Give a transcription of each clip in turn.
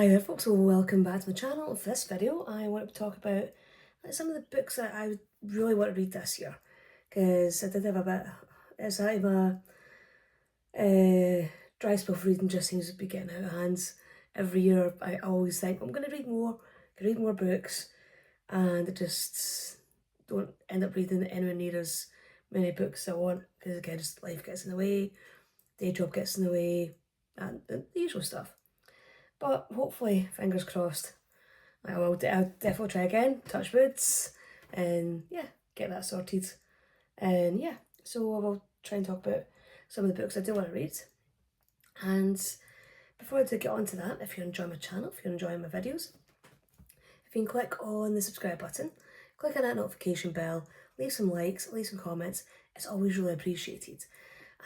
Hi there folks, well, welcome back to the channel. For this video I want to talk about some of the books that I really want to read this year, because I did have a bit, it's like my dry spell for reading just seems to be getting out of hands. Every year I always think I'm going to read more books, and I just don't end up reading anywhere near as many books as I want, because again just life gets in the way, day job gets in the way, and the usual stuff. But hopefully, fingers crossed, I'll definitely try again, touch woods, and yeah, get that sorted. And yeah, so I will try and talk about some of the books I do want to read. And before I do get on to that, if you're enjoying my channel, if you're enjoying my videos, if you can click on the subscribe button, click on that notification bell, leave some likes, leave some comments, it's always really appreciated.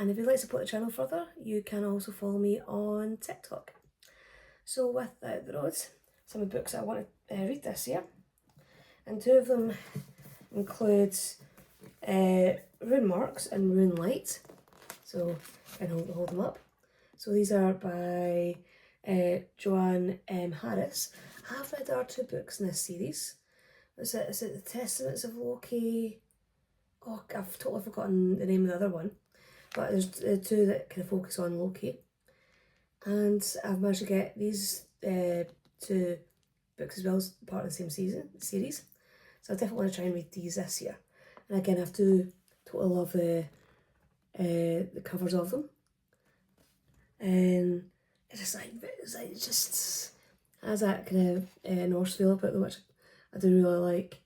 And if you'd like to support the channel further, you can also follow me on TikTok. So without the roads, some of the books I want to read this year, and two of them include Rune Marks and Rune Light. So I can hold them up. So these are by Joanne M. Harris. I have read our two books in this series. Is it The Testaments of Loki? Oh, I've totally forgotten the name of the other one. But there's two that kind of focus on Loki. And I've managed to get these two books as well as part of the same series. So I definitely want to try and read these this year. And again, I do totally love the covers of them. And it just has that kind of Norse feel about them, which I do really like.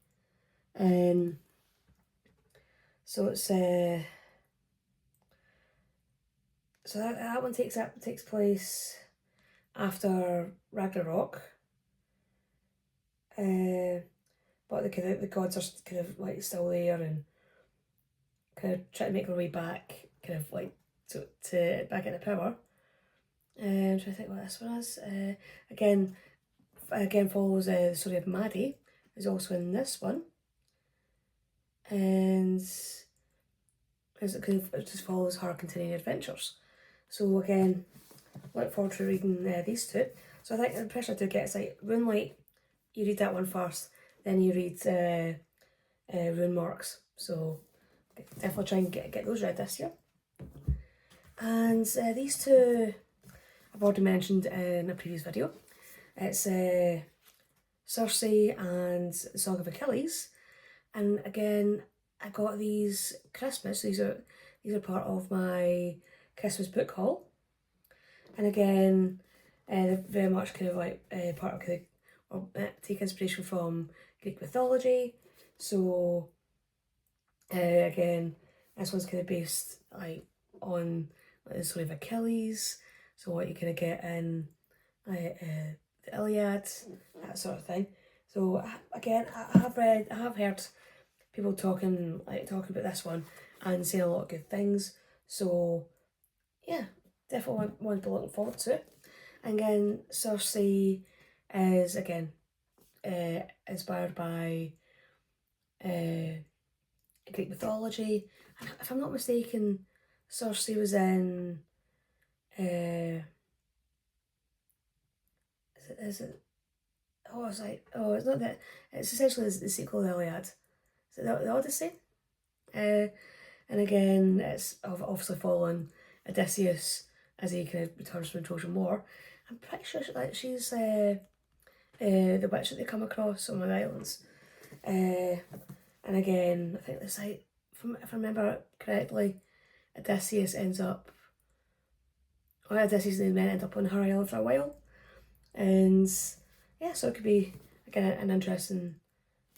So it's so that one takes place after Ragnarok, but the gods are kind of like still there and kind of trying to make their way back, kind of like to back into power. I'm trying to think what this one is. Again follows the story of Maddie, who's also in this one, and it just follows her continuing adventures. So again, look forward to reading these two. So I think the impression I do get is like Rune Light, you read that one first, then you read Rune Marks. So definitely try and get those read this year. And these two I've already mentioned in a previous video. It's Circe and the Song of Achilles. And again, I got these Christmas. These are part of my Christmas book haul. And again, they're very much kind of like part of kind of, take inspiration from Greek mythology. So again, this one's kind of based like on the story of Achilles. So what you kind of get in the Iliad, that sort of thing. So again, I have heard people talking about this one and saying a lot of good things. So yeah, definitely one to be looking forward to. And again, Circe is again inspired by Greek mythology. And if I'm not mistaken, Circe was in is it oh, it's it's not that, it's essentially the sequel to the Iliad. Is it the Odyssey? And again, it's obviously following Odysseus as he kind of returns from the Trojan War. I'm pretty sure she's the witch that they come across on the islands. And again, I think it's like, if I remember correctly, Odysseus and the men end up on her island for a while. And yeah, so it could be again an interesting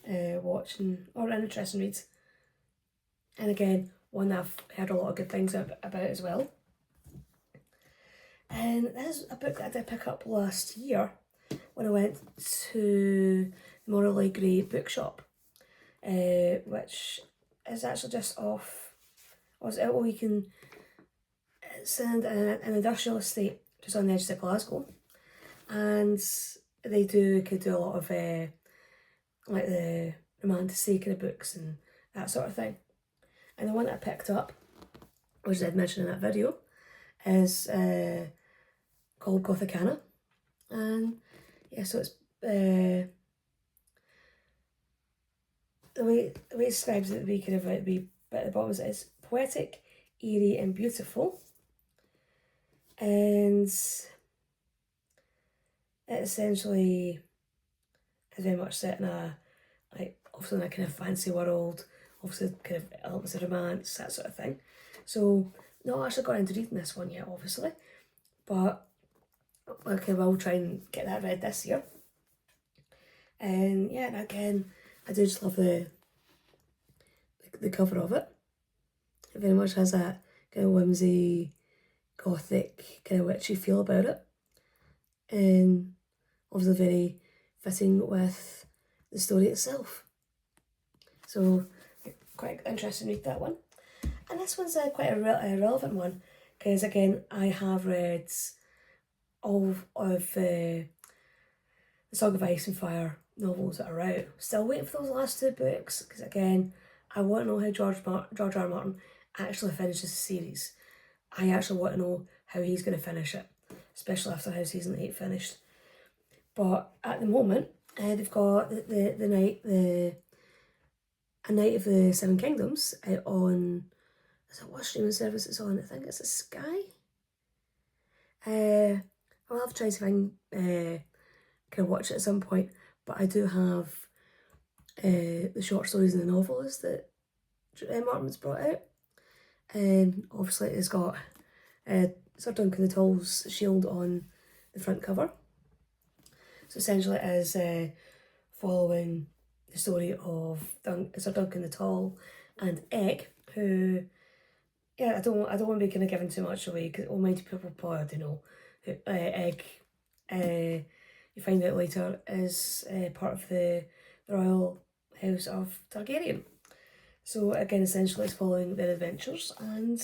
watch or an interesting read. And again, one that I've heard a lot of good things about as well. And this is a book that I did pick up last year when I went to the Morally Grey bookshop, which is actually just off, you can send an industrial estate just on the edge of Glasgow, and they could do a lot of like the romantasy kind of books and that sort of thing. And the one that I picked up, which I did mention in that video, is called Gothicana. And yeah, so it's the way it describes it would be kind of like the bit at the bottom is it's poetic, eerie, and beautiful, and it essentially is very much set in a like obviously in a kind of fancy world, obviously kind of elements of romance, that sort of thing. So not actually got into reading this one yet, obviously, but okay, we'll try and get that read this year. And yeah, and again, I do just love the cover of it. It very much has that kind of whimsy, gothic, kind of witchy feel about it. And obviously very fitting with the story itself. So quite interesting to read that one. And this one's quite a relevant one because again I have read all of the Song of Ice and Fire novels that are out. Still waiting for those last two books because again I want to know how George R. R. Martin actually finishes the series. I actually want to know how he's going to finish it, especially after how season 8 finished. But at the moment, they've got the night A Night of the Seven Kingdoms out on, is it what streaming service it's on? I think it's a Sky. I'll have to try to see if I can watch it at some point. But I do have the short stories and the novels that Martin's brought out, and obviously it's got Sir Duncan the Tall's shield on the front cover. So essentially it is following the story of Sir Duncan the Tall and Egg, who, yeah, I don't want to be kind of giving too much away because almighty people probably already know who Egg, you find out later, is part of the Royal House of Targaryen. So again, essentially it's following their adventures, and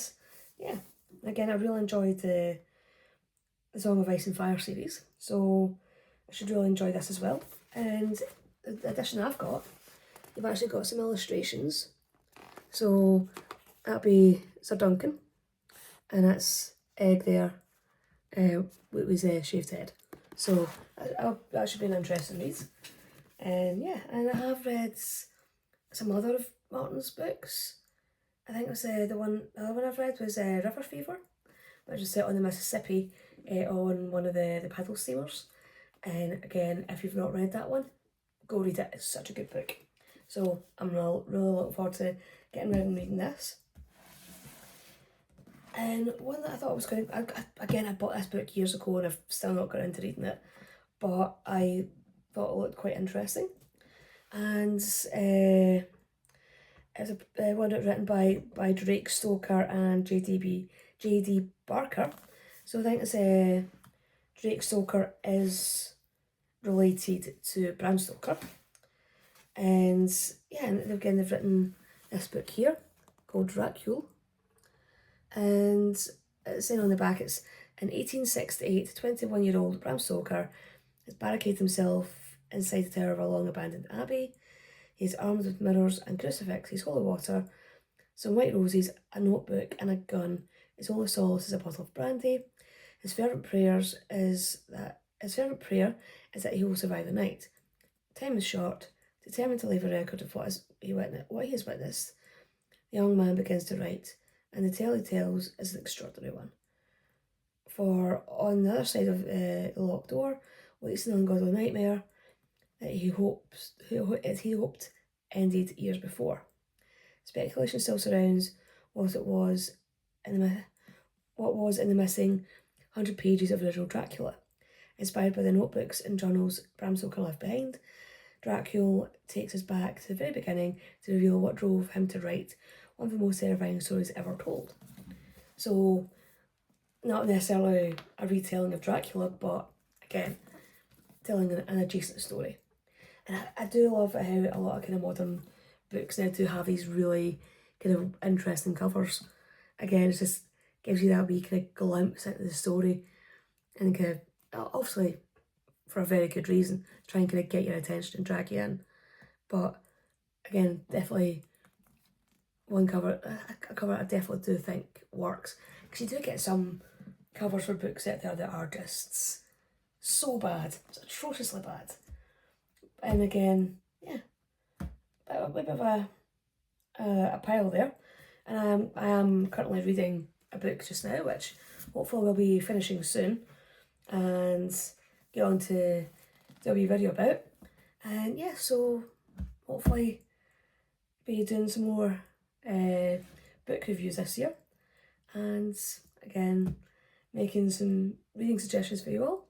yeah, again I really enjoyed the Song of Ice and Fire series, so I should really enjoy this as well. And the edition I've got, they've actually got some illustrations. So that'll be Sir Duncan, and that's Egg there with his shaved head. So that should be an interesting read. And yeah, and I have read some other of Martin's books. I think it was the other one I've read was River Fever, which is set on the Mississippi on one of the paddle steamers. And again, if you've not read that one, go read it. It's such a good book. So I'm really looking forward to getting around and reading this. And one that I thought was going to, again, I bought this book years ago and I've still not got into reading it, but I thought it looked quite interesting. And it's one written by Drake Stoker and J.D. Barker. So I think it's Drake Stoker is related to Bram Stoker. And yeah, and again they've written this book here called Dracula. And it's saying on the back, it's in 1868, 21-year-old Bram Stoker has barricaded himself inside the tower of a long abandoned abbey. He's armed with mirrors and crucifixes, holy water, some white roses, a notebook and a gun. His only solace is a bottle of brandy. His fervent prayer is that he will survive the night. Time is short. Determined to leave a record of what he has witnessed, the young man begins to write, and the tale he tells is an extraordinary one. For on the other side of the locked door waits an ungodly nightmare that he hoped ended years before. Speculation still surrounds what was in the missing 100 pages of original Dracula. Inspired by the notebooks and journals Bram Stoker left behind, Dracula takes us back to the very beginning to reveal what drove him to write one of the most terrifying stories ever told. So, not necessarily a retelling of Dracula, but again, telling an adjacent story. And I do love how a lot of kind of modern books now do have these really kind of interesting covers. Again, it just gives you that wee kind of glimpse into the story, and kind of, obviously, for a very good reason, try and kind of get your attention and drag you in. But again, definitely a cover I definitely do think works, because you do get some covers for books out there that are just so bad. It's atrociously bad. And again, yeah, a bit of a pile there. And I am currently reading a book just now, which hopefully we'll be finishing soon and get on to do a wee video about. And yeah, so hopefully be doing some more book reviews this year, and again making some reading suggestions for you all.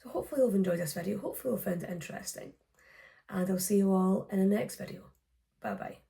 So hopefully you'll have enjoyed this video, hopefully you'll found it interesting, and I'll see you all in the next video. Bye bye.